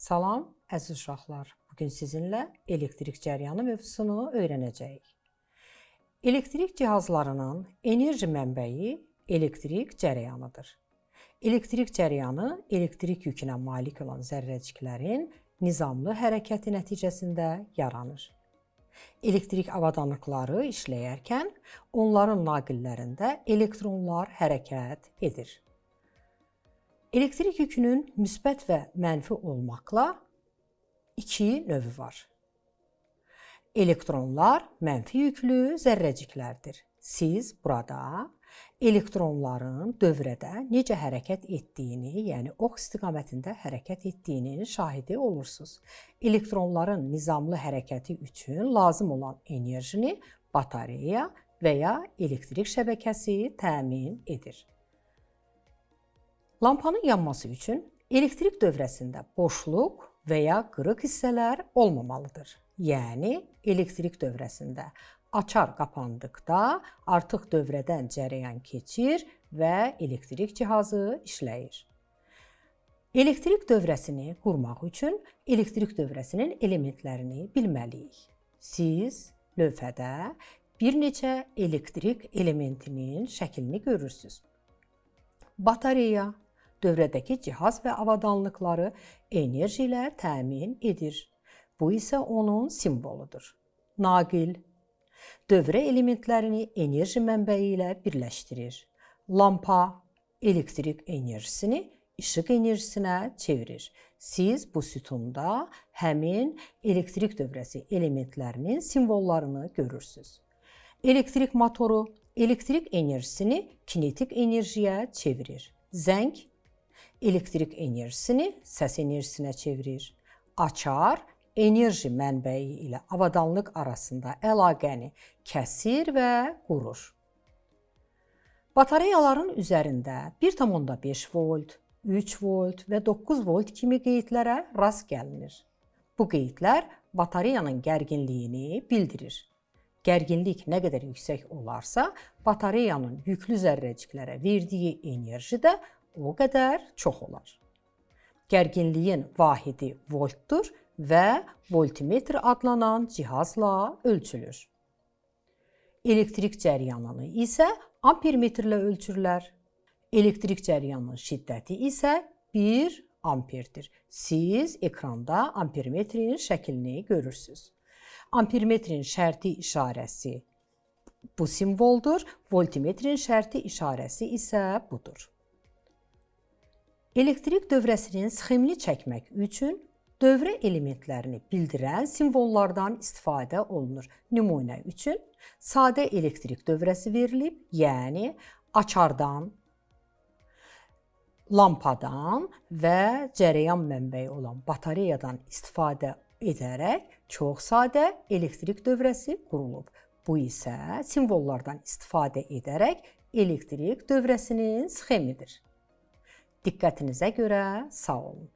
Salam, əziz uşaqlar. Bugün sizinlə elektrik cəryanı mövzusunu öyrənəcəyik. Elektrik cihazlarının enerji mənbəyi elektrik cəryanıdır. Elektrik cəryanı elektrik yükünə malik olan zərrəciklərin nizamlı hərəkəti nəticəsində yaranır. Elektrik avadanlıqları işləyərkən onların naqillərində elektronlar hərəkət edir. Elektrik yükünün müsbət və mənfi olmaqla iki növü var. Elektronlar mənfi yüklü zərrəciklərdir. Siz burada elektronların dövrədə necə hərəkət etdiyini, yəni ox istiqamətində hərəkət etdiyinin şahidi olursunuz. Elektronların nizamlı hərəkəti üçün lazım olan enerjini batareya və ya elektrik şəbəkəsi təmin edir. Lampanın yanması üçün elektrik dövrəsində boşluq və ya qırıq hissələr olmamalıdır. Yəni, elektrik dövrəsində açar qapandıqda artıq dövrədən cərəyan keçir və elektrik cihazı işləyir. Elektrik dövrəsini qurmaq üçün elektrik dövrəsinin elementlərini bilməliyik. Siz lövhədə bir neçə elektrik elementinin şəklini görürsünüz. Batareya dövrədəki cihaz və avadanlıqları enerji ilə təmin edir. Bu isə onun simvoludur. Naqil dövrə elementlərini enerji mənbəyi ilə birləşdirir. Lampa elektrik enerjisini işıq enerjisinə çevirir. Siz bu sütunda həmin elektrik dövrəsi elementlərinin simvollarını görürsünüz. Elektrik motoru elektrik enerjisini kinetik enerjiyə çevirir. Zəng elektrik enerjisini səs enerjisinə çevirir. Açar enerji mənbəyi ilə avadanlıq arasında əlaqəni kəsir və qurur. Batareyaların üzərində 1,5 volt, 3 volt və 9 volt kimi qeydlərə rast gəlinir. Bu qeydlər batareyanın gərginliyini bildirir. Gərginlik nə qədər yüksək olarsa, batareyanın yüklü zərrəciklərə verdiyi enerji də o qədər çox olar. Gərginliyin vahidi voltdur və voltmetr adlanan cihazla ölçülür. Elektrik cəryanını isə ampermetrlə ölçürlər. Elektrik cəryanının şiddəti isə 1 amperdir. Siz ekranda ampermetrin şəklini görürsünüz. Ampermetrin şərti işarəsi bu simvoldur, voltmetrin şərti işarəsi isə budur. Elektrik dövrəsinin sxemini çəkmək üçün dövrə elementlərini bildirən simvollardan istifadə olunur. Nümunə üçün sadə elektrik dövrəsi verilib, yəni açardan, lampadan və cərəyan mənbəyi olan batareyadan istifadə edərək çox sadə elektrik dövrəsi qurulub. Bu isə simvollardan istifadə edərək elektrik dövrəsinin sxemidir. Diqqətinizə görə sağ olun.